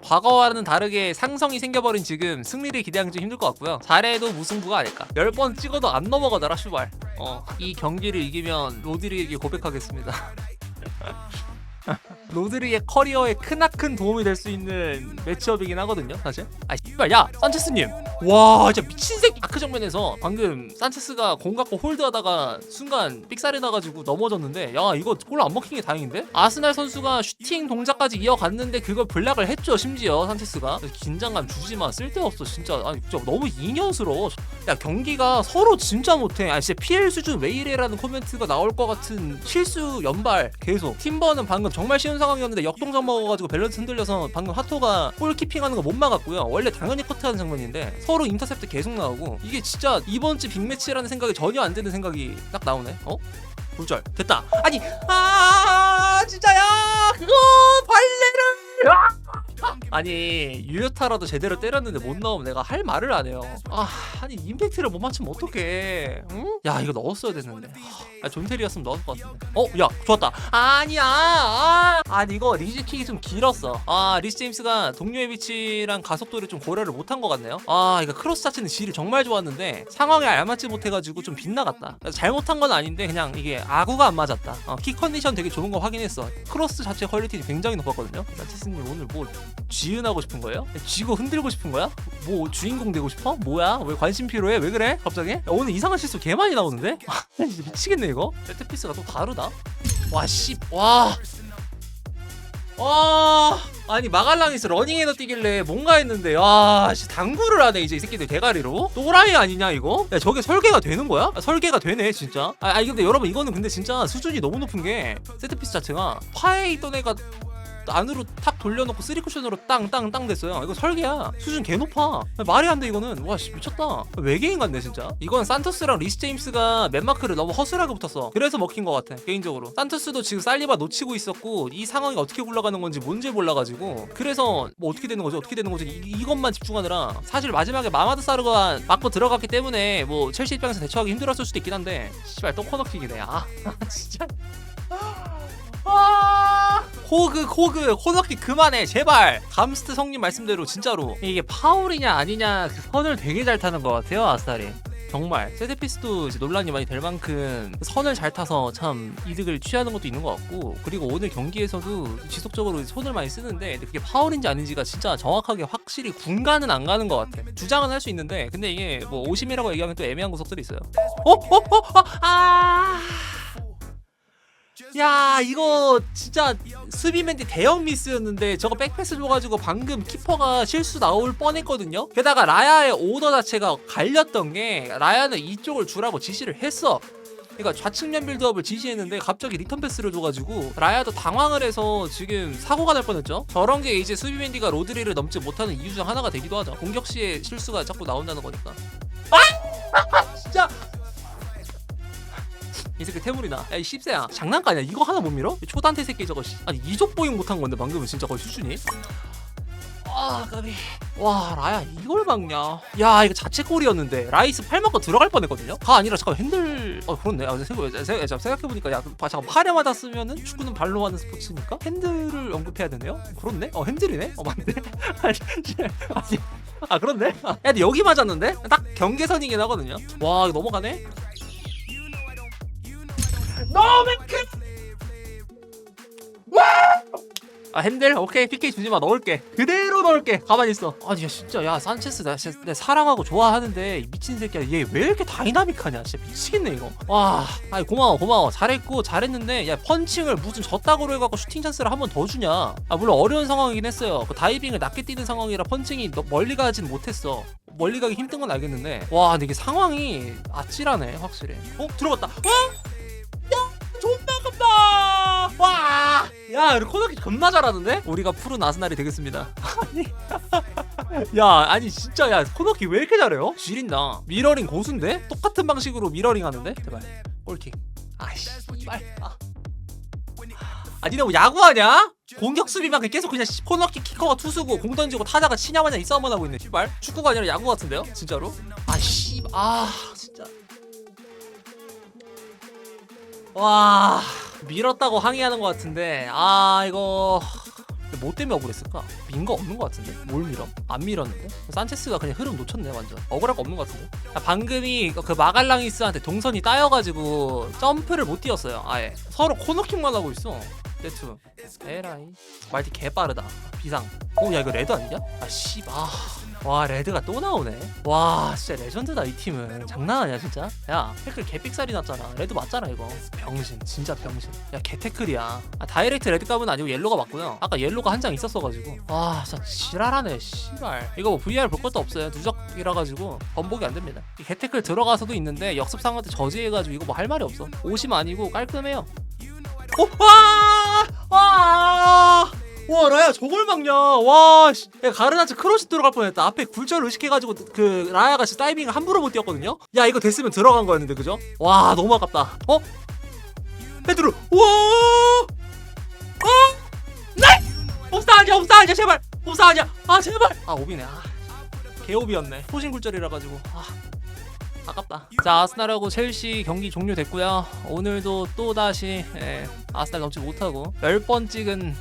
과거와는 다르게 상성이 생겨버린 지금 승리를 기대하기 좀 힘들 것 같고요. 잘해도 무승부가 아닐까. 10번 찍어도 안 넘어가더라 슈발. 이 경기를 이기면 로드리에게 고백하겠습니다. 로드리의 커리어에 크나큰 도움이 될 수 있는 매치업이긴 하거든요 사실. 씨발 야 산체스님, 와 진짜 미친 새끼. 아크 정면에서 방금 산체스가 공 갖고 홀드하다가 순간 삑살이 나가지고 넘어졌는데, 야 이거 골 안 먹힌 게 다행인데. 아스날 선수가 슈팅 동작까지 이어갔는데 그걸 블락을 했죠 심지어 산체스가. 긴장감 주지마, 쓸데없어 진짜. 아니 진짜 너무 인연스러워. 야 경기가 서로 진짜 못해. 진짜 PL 수준 왜 이래라는 코멘트가 나올 것 같은 실수 연발 계속. 팀버는 방금 정말 쉬운 상황이었는데 역동작 먹어가지고 밸런스 흔들려서 방금 하토가 골키핑하는 거 못 막았고요. 원래 당연히 커트하는 장면인데 서로 인터셉트 계속 나오고, 이게 진짜 이번 주 빅매치라는 생각이 전혀 안 드는 생각이 딱 나오네. 굴절 됐다. 아니 진짜야 그거 발레를 아니 유효타라도 제대로 때렸는데 못 넣으면 내가 할 말을 안 해요. 아니 임팩트를 못 맞추면 어떡해. 응? 야 이거 넣었어야 됐는데. 존테리였으면 넣었을 것 같은데. 야 좋았다. 아니야. 아니 이거 리즈킥이 좀 길었어. 리스 제임스가 동료의 위치랑 가속도를 좀 고려를 못한 것 같네요. 이거 크로스 자체는 질이 정말 좋았는데 상황에 알맞지 못해가지고 좀 빗나갔다. 잘못한 건 아닌데 그냥 이게 아구가 안 맞았다. 킥 컨디션 되게 좋은 거 확인했어. 크로스 자체 퀄리티 굉장히 높았거든요. 나체스님 오늘 뭐 지은하고 싶은 거예요? 쥐고 흔들고 싶은 거야? 뭐 주인공 되고 싶어? 뭐야? 왜 관심 필요해? 왜 그래? 갑자기? 야, 오늘 이상한 실수 개 많이 나오는데? 진짜 미치겠네 이거. 세트피스가 또 다르다. 아니 마갈랑에서 러닝에너 뛰길래 뭔가 했는데 당구를 하네 이제 이 새끼들 대가리로. 또라이 아니냐 이거? 야 저게 설계가 되는 거야? 설계가 되네 진짜. 근데 여러분 이거는 근데 진짜 수준이 너무 높은 게, 세트피스 자체가 파에 있던 애가 안으로 탁 돌려놓고 3쿠션으로 땅 됐어요. 이거 설계야. 수준 개 높아. 말이 안 돼 이거는. 미쳤다. 외계인 같네 진짜. 이건 산토스랑 리스 제임스가 맨마크를 너무 허술하게 붙었어. 그래서 먹힌 것 같아 개인적으로. 산토스도 지금 살리바 놓치고 있었고 이 상황이 어떻게 굴러가는 건지 뭔지 몰라가지고, 그래서 뭐 어떻게 되는 거지 이것만 집중하느라 사실 마지막에 마마드 사르가 맞고 들어갔기 때문에 뭐 첼시 입장에서 대처하기 힘들었을 수도 있긴 한데, 씨발 또 코너킥이네. 진짜. 호그 코너킥 그만해 제발. 감스트 성님 말씀대로 진짜로 이게 파울이냐 아니냐 그 선을 되게 잘 타는 것 같아요 아스날이. 정말 세트피스도 이제 논란이 많이 될 만큼 선을 잘 타서 참 이득을 취하는 것도 있는 것 같고, 그리고 오늘 경기에서도 지속적으로 손을 많이 쓰는데 근데 그게 파울인지 아닌지가 진짜 정확하게 확실히 군가는 안 가는 것 같아. 주장은 할 수 있는데 근데 이게 뭐 오심이라고 얘기하면 또 애매한 구석들이 있어요. 야 이거 진짜 수비맨디 대형 미스였는데 저거 백패스 줘가지고 방금 키퍼가 실수 나올 뻔했거든요. 게다가 라야의 오더 자체가 갈렸던 게, 라야는 이쪽을 주라고 지시를 했어. 그러니까 좌측면 빌드업을 지시했는데 갑자기 리턴 패스를 줘가지고 라야도 당황을 해서 지금 사고가 날 뻔했죠. 저런 게 이제 수비맨디가 로드리를 넘지 못하는 이유 중 하나가 되기도 하죠. 공격 시에 실수가 자꾸 나온다는 거니까. 진짜 이 새끼 태물이나. 야 이 씹새야 장난까냐 이거 하나 못 밀어? 초단태 새끼 저거. 아니 이족 보잉 못한 건데 방금은 진짜 거의 수준이. 까비. 라야 이걸 막냐. 야 이거 자책골이었는데 라이스 팔 맞고 들어갈 뻔했거든요. 아니라 잠깐 핸들. 그렇네. 생각해보니까 잠깐 팔에 맞았으면은 축구는 발로 하는 스포츠니까 핸들을 언급해야 되네요. 그렇네. 핸들이네. 맞네. 아니 그렇네. 야 근데 여기 맞았는데 딱 경계선이긴 하거든요. 이거 넘어가네. 핸들 오케이. PK 주지마. 넣을게. 그대로 넣을게. 가만히 있어. 아니 진짜 야 산체스 내 사랑하고 좋아하는데 이 미친 새끼야 얘 왜 이렇게 다이나믹하냐 진짜 미치겠네 이거. 아니 고마워 잘했는데 야 펀칭을 무슨 저따구로 해갖고 슈팅 찬스를 한 번 더 주냐. 물론 어려운 상황이긴 했어요. 그 다이빙을 낮게 뛰는 상황이라 펀칭이 멀리 가진 못했어. 멀리 가기 힘든 건 알겠는데 근데 이게 상황이 아찔하네 확실히. 들어갔다. 존나 깜다. 야 코너킥 겁나 잘하는데? 우리가 푸른 아스날이 되겠습니다. 아니 진짜 야 코너킥 왜 이렇게 잘해요? 지린다. 미러링 고수인데? 똑같은 방식으로 미러링 하는데? 제발 골킥. 씨발. 니네 뭐 야구하냐? 공격 수비만 계속 그냥 코너킥 키커가 투수고 공 던지고 타자가 치냐 마냐 이 싸움만 하고 있네. 씨발 축구가 아니라 야구 같은데요? 진짜로? 진짜. 밀었다고 항의하는 것 같은데 이거 근데 뭐 때문에 억울했을까? 민 거 없는 거 같은데? 뭘 밀어? 안 밀었는데? 산체스가 그냥 흐름 놓쳤네 완전. 억울할 거 없는 거 같은데? 방금이 그 마갈랑이스한테 동선이 따여가지고 점프를 못 뛰었어요. 아예 서로 코너킥만 하고 있어. 네투 에라이 말티 개빠르다. 비상. 야 이거 레드 아니냐? 아 씨발. 와 레드가 또 나오네. 와 진짜 레전드다 이 팀은. 장난 아니야 진짜. 야 태클 개삑살이 났잖아. 레드 맞잖아 이거. 병신 진짜 병신. 야 개태클이야. 다이렉트 레드 값은 아니고 옐로가 맞고요. 아까 옐로가 한 장 있었어가지고. 와 진짜 지랄하네 씨발. 이거 뭐 VR 볼 것도 없어요. 누적이라 가지고 번복이 안 됩니다. 개태클 들어가서도 있는데 역습상한테 저지해가지고 이거 뭐 할 말이 없어. 50 아니고 깔끔해요. 와 라야 저걸 막냐. 와 씨. 야, 가르나츠 크로스 들어갈 뻔했다. 앞에 굴절 의식해가지고 그 라야가 진짜 다이빙을 함부로 못 뛰었거든요. 야 이거 됐으면 들어간 거였는데 그죠? 와 너무 아깝다. 페드로. 와 네! 옵사 아니야 제발. 옵사 아니야. 제발. 오비네. 개오비였네. 소신 굴절이라 가지고. 아깝다. 자 아스날하고 첼시 경기 종료됐고요. 오늘도 또다시 아스날 넘지 못하고 10번 찍은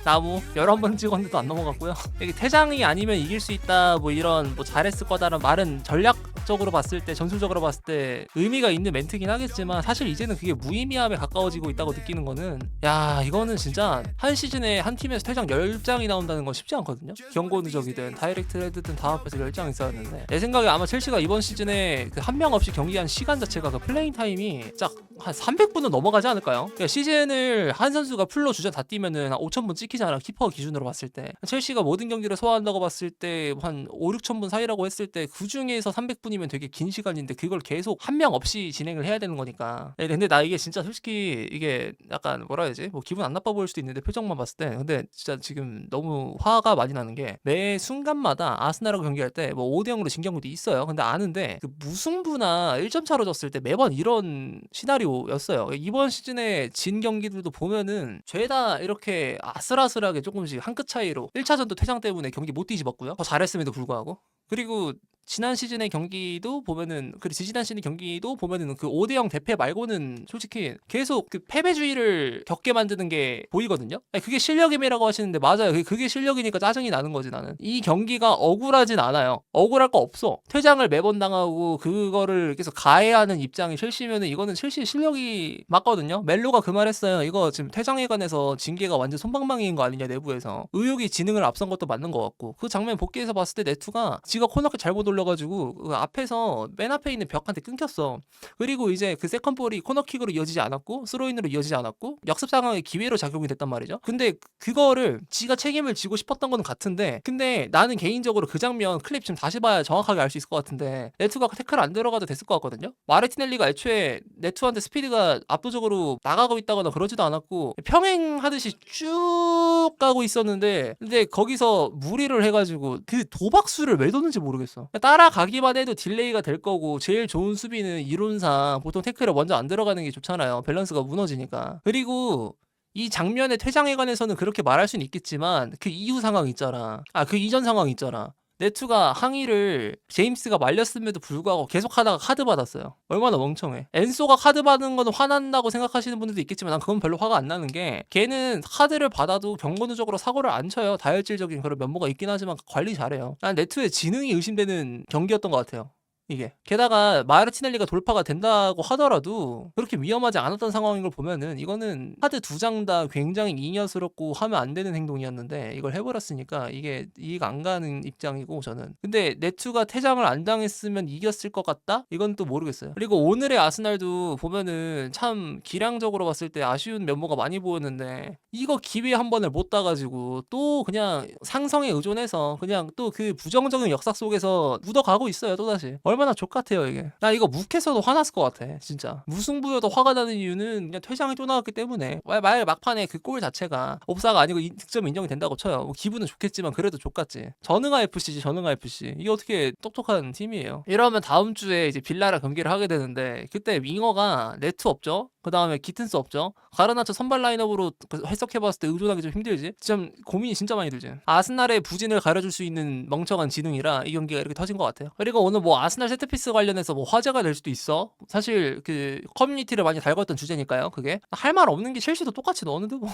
나무 11번 찍었는데도 안 넘어갔고요. 이게 퇴장이 아니면 이길 수 있다 뭐 이런 뭐 잘했을 거다라는 말은 전략적으로 봤을 때 전술적으로 봤을 때 의미가 있는 멘트긴 하겠지만 사실 이제는 그게 무의미함에 가까워지고 있다고 느끼는 거는 야 이거는 진짜 한 시즌에 한 팀에서 퇴장 10장이 나온다는 건 쉽지 않거든요. 경고 누적이든 다이렉트 레드든 다 합해서 10장 있었는데 내 생각에 아마 첼시가 이번 시즌에 그 한 명 없이 경기한 시간 자체가 그 플레잉 타임이 딱 한 300분은 넘어가지 않을까요? 그러니까 시즌을 한 선수가 풀로 주전 다 뛰면은 한 5,000분 찍히잖아. 키퍼 기준으로 봤을 때 첼시가 모든 경기를 소화한다고 봤을 때 한 5,000~6,000분 사이라고 했을 때 그 중에서 300분이면 되게 긴 시간인데 그걸 계속 한 명 없이 진행을 해야 되는 거니까. 근데 나 이게 진짜 솔직히 이게 약간 뭐라 해야지 뭐 기분 안 나빠 보일 수도 있는데 표정만 봤을 때 근데 진짜 지금 너무 화가 많이 나는 게 매 순간마다 아스날하고 경기할 때 뭐 5대0으로 진 경기도 있어요. 근데 아는데 그 무승부나 1점 차로 졌을 때 매번 이런 시나리오였어요. 이번 시즌에 진 경기들도 보면은 죄다 이렇게 아슬아슬하게 조금씩 한 끗 차이로 1차전도 퇴장 때문에 경기 못 뒤집었고요. 더 잘했음에도 불구하고. 그리고 지난 시즌의 경기도 보면은 지난 시즌 경기도 보면은 그 5대0 대패 말고는 솔직히 계속 그 패배주의를 겪게 만드는 게 보이거든요. 그게 실력임이라고 하시는데 맞아요. 그게 실력이니까 짜증이 나는 거지 나는. 이 경기가 억울하진 않아요. 억울할 거 없어. 퇴장을 매번 당하고 그거를 계속 가해하는 입장이 첼시면은 이거는 첼시의 실력이 맞거든요. 멜로가 그 말했어요. 이거 지금 퇴장에 관해서 징계가 완전 솜방망이인 거 아니냐 내부에서. 의욕이 지능을 앞선 것도 맞는 것 같고 그 장면 복귀해서 봤을 때 네투가 지가 코너킥 잘못 올려가지고 그 앞에서 맨 앞에 있는 벽한테 끊겼어. 그리고 이제 그 세컨볼이 코너킥으로 이어지지 않았고 스로인으로 이어지지 않았고 역습 상황에 기회로 작용이 됐단 말이죠. 근데 그거를 지가 책임을 지고 싶었던 건 같은데 근데 나는 개인적으로 그 장면 클립 지금 다시 봐야 정확하게 알 수 있을 것 같은데 네투가 태클 안 들어가도 됐을 것 같거든요. 마르티넬리가 애초에 네투한테 스피드가 압도적으로 나가고 있다거나 그러지도 않았고 평행하듯이 쭉 가고 있었는데 근데 거기서 무리를 해가지고 그 도박수를 왜 뒀는지 모르겠어. 따라가기만 해도 딜레이가 될 거고 제일 좋은 수비는 이론상 보통 태클에 먼저 안 들어가는 게 좋잖아요. 밸런스가 무너지니까. 그리고 이 장면의 퇴장에 관해서는 그렇게 말할 수는 있겠지만 그 이후 상황 있잖아. 그 이전 상황 있잖아. 네투가 항의를 제임스가 말렸음에도 불구하고 계속 하다가 카드 받았어요. 얼마나 멍청해. 엔소가 카드 받은 건 화난다고 생각하시는 분들도 있겠지만 난 그건 별로 화가 안 나는 게 걔는 카드를 받아도 경고 누적으로 사고를 안 쳐요. 다혈질적인 그런 면모가 있긴 하지만 관리 잘해요. 난 네투의 지능이 의심되는 경기였던 것 같아요. 이게 게다가 마르티넬리가 돌파가 된다고 하더라도 그렇게 위험하지 않았던 상황인 걸 보면은 이거는 카드 2장 다 굉장히 잉여스럽고 하면 안 되는 행동이었는데 이걸 해버렸으니까 이게 이해가 안 가는 입장이고 저는. 근데 네투가 퇴장을 안 당했으면 이겼을 것 같다? 이건 또 모르겠어요. 그리고 오늘의 아스날도 보면은 참 기량적으로 봤을 때 아쉬운 면모가 많이 보였는데 이거 기회 한 번을 못 따가지고 또 그냥 상성에 의존해서 그냥 또 그 부정적인 역사 속에서 묻어가고 있어요 또다시. 얼마나 족같아요 이게. 나 이거 묵해서도 화났을 것 같아 진짜. 무승부여도 화가 나는 이유는 그냥 퇴장이 또 나왔기 때문에. 말 막판에 그 골 자체가 옵사가 아니고 득점 인정이 된다고 쳐요. 뭐 기분은 좋겠지만 그래도 족같지. 전응아 FC지 전응아 FC. 이게 어떻게 똑똑한 팀이에요. 이러면 다음 주에 이제 빌라랑 경기를 하게 되는데 그때 윙어가 네트 없죠? 그 다음에 기튼스 없죠. 가르나초 선발 라인업으로 해석해봤을 때 의존하기 좀 힘들지. 좀 고민이 진짜 많이 들지. 아스날의 부진을 가려줄 수 있는 멍청한 지능이라 이 경기가 이렇게 터진 것 같아요. 그리고 오늘 뭐 아스날 세트피스 관련해서 뭐 화제가 될 수도 있어. 사실 그 커뮤니티를 많이 달궜던 주제니까요. 그게 할 말 없는 게 첼시도 똑같이 넣었는데 뭐.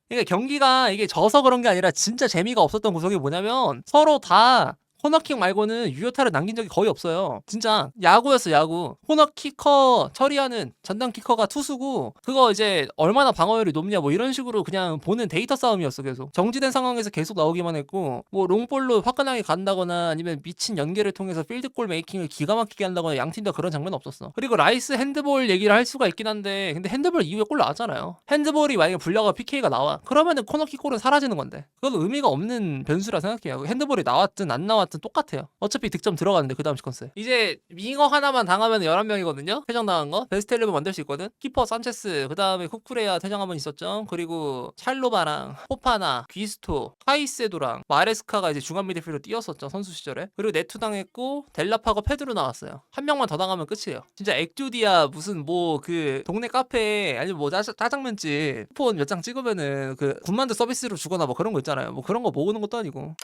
이게 경기가 이게 져서 그런 게 아니라 진짜 재미가 없었던 구석이 뭐냐면 서로 다 코너킥 말고는 유효타를 남긴 적이 거의 없어요. 진짜 야구였어 야구. 코너키커 처리하는 전담 키커가 투수고 그거 이제 얼마나 방어율이 높냐 뭐 이런 식으로 그냥 보는 데이터 싸움이었어 계속. 정지된 상황에서 계속 나오기만 했고 뭐 롱볼로 화끈하게 간다거나 아니면 미친 연계를 통해서 필드골 메이킹을 기가 막히게 한다거나 양 팀 다 그런 장면 없었어. 그리고 라이스 핸드볼 얘기를 할 수가 있긴 한데 근데 핸드볼 이후에 골 나왔잖아요. 핸드볼이 만약에 불려가 PK가 나와 그러면은 코너킥 골은 사라지는 건데 그건 의미가 없는 변수라 생각해요. 핸드볼이 나왔든 안 나왔든 똑같아요. 어차피 득점 들어가는데 그 다음 시퀀스. 이제 윙어 하나만 당하면 11명이거든요. 퇴장 당한 거. 베스트 11 만들 수 있거든. 키퍼 산체스, 그 다음에 쿠쿠레야 퇴장 한번 있었죠. 그리고 찰로바랑 포파나, 귀스토, 카이세도랑 마레스카가 이제 중앙 미드필더 뛰었었죠. 선수 시절에. 그리고 네투 당했고 델라파가 패드로 나왔어요. 한 명만 더 당하면 끝이에요. 진짜 액주디아 무슨 뭐 그 동네 카페에 아니면 뭐 짜장면집 쿠폰 몇 장 찍으면은 그 군만두 서비스로 주거나 뭐 그런 거 있잖아요. 뭐 그런 거 모으는 것도 아니고.